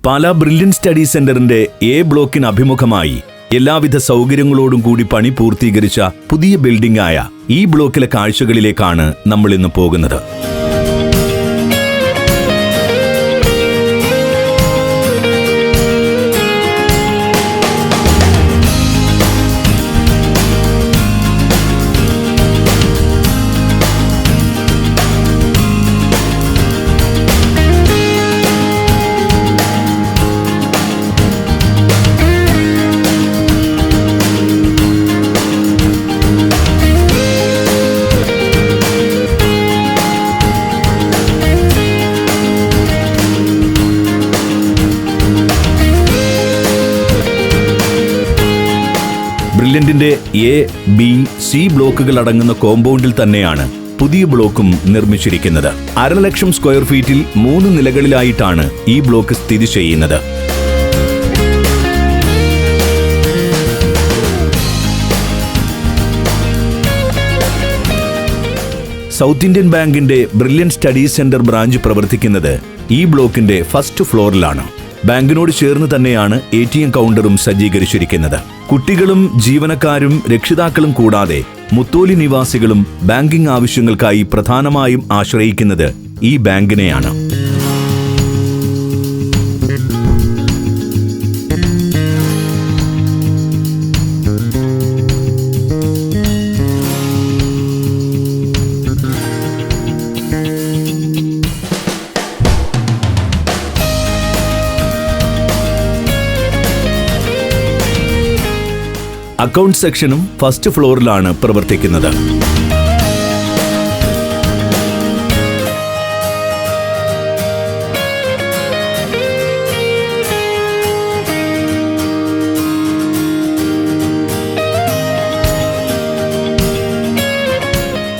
Pala brilliant study സെന്ററിന്റെ A ബ്ലോക്കിന് അഭിമുഖമായി എല്ലാവിധ സൗകര്യങ്ങളോടും കൂടി പണി പൂർത്തീകരിച്ച പുതിയ ബിൽഡിംഗായ ഈ ബ്ലോക്കിലെ കാഴ്ചകളിലേക്കാണ് നമ്മൾ ഇന്ന് പോകുന്നത്. ബ്രില്യന്റിന്റെ എ, ബി, സി ബ്ലോക്കുകൾ അടങ്ങുന്ന കോമ്പൗണ്ടിൽ തന്നെയാണ് പുതിയ ബ്ലോക്കും നിർമ്മിച്ചിരിക്കുന്നത്. 1,50,000 സ്ക്വയർ ഫീറ്റിൽ 3 നിലകളിലായിട്ടാണ് ഈ ബ്ലോക്ക് സ്ഥിതി ചെയ്യുന്നത്. സൗത്ത് ഇന്ത്യൻ ബാങ്കിന്റെ ബ്രില്യൻറ്റ് സ്റ്റഡി സെന്റർ ബ്രാഞ്ച് പ്രവർത്തിക്കുന്നത് ഈ ബ്ലോക്കിന്റെ ഫസ്റ്റ് ഫ്ലോറിലാണ്. ബാങ്കിനോട് ചേർന്ന് തന്നെയാണ് ATM കൗണ്ടറും സജ്ജീകരിച്ചിരിക്കുന്നത്. കുട്ടികളും ജീവനക്കാരും രക്ഷിതാക്കളും കൂടാതെ മുത്തോലി നിവാസികളും ബാങ്കിംഗ് ആവശ്യങ്ങൾക്കായി പ്രധാനമായും ആശ്രയിക്കുന്നത് ഈ ബാങ്കിനെയാണ്. അക്കൗണ്ട് സെക്ഷനും ഫസ്റ്റ് ഫ്ലോറിലാണ് പ്രവർത്തിക്കുന്നത്.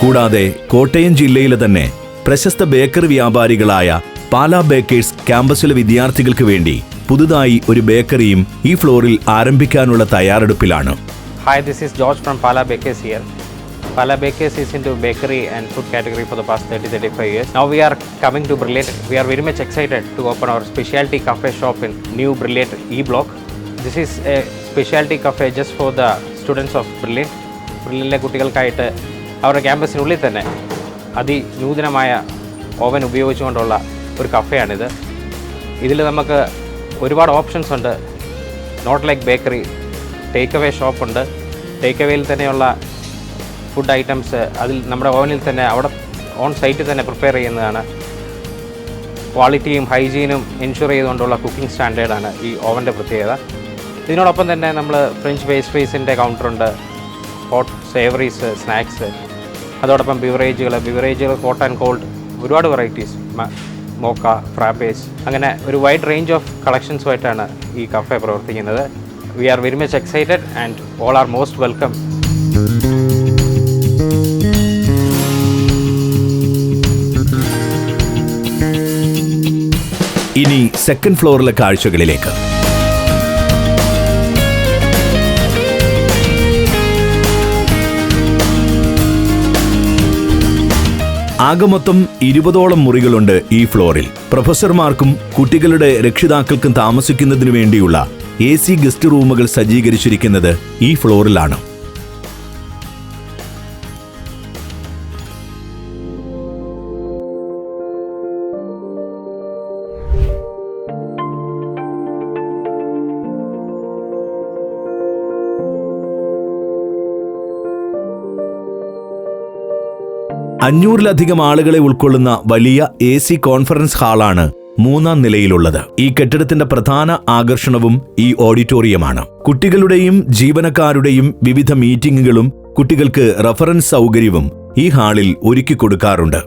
കൂടാതെ കോട്ടയം ജില്ലയിലെ തന്നെ പ്രശസ്ത ബേക്കറി വ്യാപാരികളായ പാലാ ബേക്കേഴ്സ് ക്യാമ്പസിലെ വിദ്യാർത്ഥികൾക്ക് വേണ്ടി പുതുതായി ഒരു ബേക്കറിയും ഈ ഫ്ലോറിൽ ആരംഭിക്കാനുള്ള തയ്യാറെടുപ്പിലാണ്. Hi, this is George from Pala Bakers here. Pala Bakers is into bakery and food category for the past 30-35 years. Now we are coming to Brilliant. We are very much excited to open our specialty cafe shop in new Brilliant E block. This is a specialty cafe just for the students of Brilliant. Brilliant കുട്ടികൾക്കായിട്ട് അവരുടെ ക്യാമ്പസിനുള്ളിൽ തന്നെ അതിനൂതനമായ oven ഉപയോഗിച്ചുകൊണ്ടുള്ള ഒരു കഫേയാണിത്. ഇതിൽ നമുക്ക് ഒരുപാട് options ഉണ്ട്. Not like bakery, take away ഷോപ്പുണ്ട്. Take അവേയിൽ തന്നെയുള്ള ഫുഡ് ഐറ്റംസ് അതിൽ നമ്മുടെ ഓവനിൽ തന്നെ അവിടെ ഓൺ സൈറ്റിൽ തന്നെ പ്രിപ്പയർ ചെയ്യുന്നതാണ്. ക്വാളിറ്റിയും ഹൈജീനും എൻഷുർ ചെയ്തുകൊണ്ടുള്ള കുക്കിംഗ് സ്റ്റാൻഡേർഡാണ് ഈ ഓവൻ്റെ പ്രത്യേകത. ഇതിനോടൊപ്പം തന്നെ നമ്മൾ ഫ്രഞ്ച് പേസ്ട്രീസിൻ്റെ കൗണ്ടറുണ്ട്, ഹോട്ട് സേവറീസ്, സ്നാക്സ്, അതോടൊപ്പം ബിവറേജുകൾ ഹോട്ട് ആൻഡ് കോൾഡ് ഒരുപാട് വെറൈറ്റീസ്, മോക്ക, ഫ്രാപ്പേസ്, അങ്ങനെ ഒരു വൈഡ് റേഞ്ച് ഓഫ് കളക്ഷൻസുമായിട്ടാണ് ഈ കഫേ പ്രവർത്തിക്കുന്നത്. We are very much excited and all are most welcome. ഇനി സെക്കൻഡ് ഫ്ലോറിലെ കാഴ്ചകളിലേക്ക്. ആകമൊത്തം 20ഓളം മുറികളുണ്ട് ഈ ഫ്ലോറിൽ. പ്രൊഫസർമാർക്കും കുട്ടികളുടെ രക്ഷിതാക്കൾക്കും താമസിക്കുന്നതിനു വേണ്ടിയുള്ള AC ഗസ്റ്റ് റൂമുകൾ സജ്ജീകരിച്ചിരിക്കുന്നത് ഈ ഫ്ലോറിലാണ്. അഞ്ഞൂറിലധികം ആളുകളെ ഉൾക്കൊള്ളുന്ന വലിയ AC കോൺഫറൻസ് ഹാളാണ് 3-ാം നിലയിലുള്ളത്. ഈ കെട്ടിടത്തിന്റെ പ്രധാന ആകർഷണവും ഈ ഓഡിറ്റോറിയമാണ്. കുട്ടികളുടെയും ജീവനക്കാരുടെയും വിവിധ മീറ്റിംഗുകളും കുട്ടികൾക്ക് റഫറൻസ് സൗകര്യവും ഈ ഹാളിൽ ഒരുക്കി കൊടുക്കാറുണ്ട്.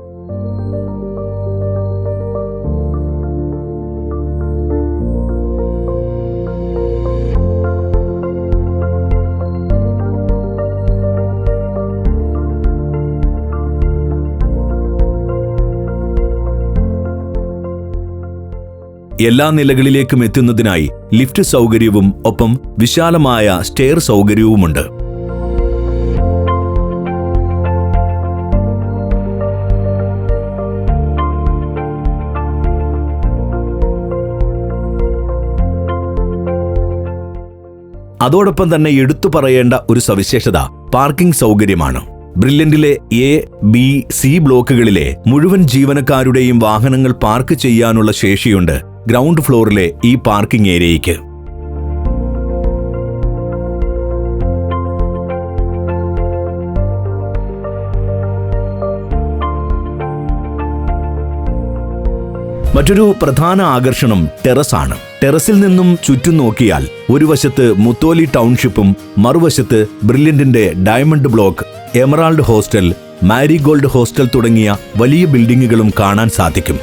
എല്ലാ നിലകളിലേക്കും എത്തുന്നതിനായി ലിഫ്റ്റ് സൗകര്യവും ഒപ്പം വിശാലമായ സ്റ്റെയർ സൗകര്യവുമുണ്ട്. അതോടൊപ്പം തന്നെ എടുത്തു പറയേണ്ട ഒരു സവിശേഷത പാർക്കിംഗ് സൗകര്യമാണ്. ബ്രില്യന്റിലെ എ, ബി, സി ബ്ലോക്കുകളിലെ മുഴുവൻ ജീവനക്കാരുടെയും വാഹനങ്ങൾ പാർക്ക് ചെയ്യാനുള്ള ശേഷിയുണ്ട് ഗ്രൗണ്ട് ഫ്ലോറിലെ ഈ പാർക്കിംഗ് ഏരിയയ്ക്ക്. മറ്റൊരു പ്രധാന ആകർഷണം ടെറസാണ്. ടെറസിൽ നിന്നും ചുറ്റും നോക്കിയാൽ ഒരു വശത്ത് മുത്തോലി ടൗൺഷിപ്പും മറുവശത്ത് ബ്രില്യന്റിന്റെ diamond block, emerald hostel, marigold hostel തുടങ്ങിയ വലിയ ബിൽഡിംഗുകളും കാണാൻ സാധിക്കും.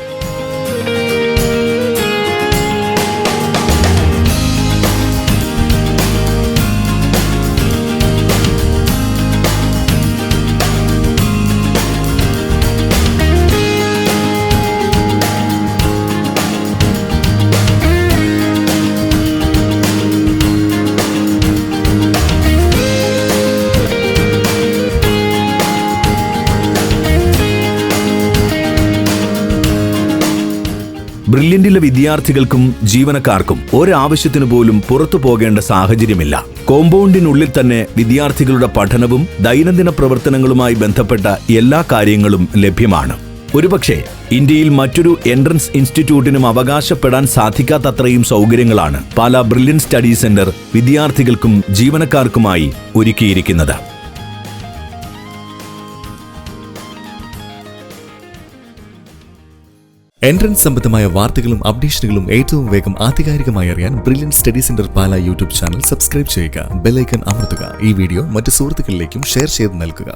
ബ്രില്യന്റിലെ വിദ്യാർത്ഥികൾക്കും ജീവനക്കാർക്കും ഒരാവശ്യത്തിനു പോലും പുറത്തു പോകേണ്ട സാഹചര്യമില്ല. കോമ്പൗണ്ടിനുള്ളിൽ തന്നെ വിദ്യാർത്ഥികളുടെ പഠനവും ദൈനംദിന പ്രവർത്തനങ്ങളുമായി ബന്ധപ്പെട്ട എല്ലാ കാര്യങ്ങളും ലഭ്യമാണ്. ഒരുപക്ഷെ ഇന്ത്യയിൽ മറ്റൊരു എൻട്രൻസ് ഇൻസ്റ്റിറ്റ്യൂട്ടിനും അവകാശപ്പെടാൻ സാധിക്കാത്തത്രയും സൗകര്യങ്ങളാണ് പാലാ ബ്രില്യന്റ് സ്റ്റഡി സെന്റർ വിദ്യാർത്ഥികൾക്കും ജീവനക്കാർക്കുമായി ഒരുക്കിയിരിക്കുന്നത്. എൻട്രൻസ് സംബന്ധമായ വാർത്തകളും അപ്ഡേഷനുകളും ഏറ്റവും വേഗം ആധികാരികമായി അറിയാൻ brilliant study centre Pala YouTube channel subscribe ചെയ്യുക, ബെൽ ഐക്കൺ അമർത്തുക. ഈ വീഡിയോ മറ്റ് സുഹൃത്തുക്കളിലേക്കും ഷെയർ ചെയ്ത് നൽകുക.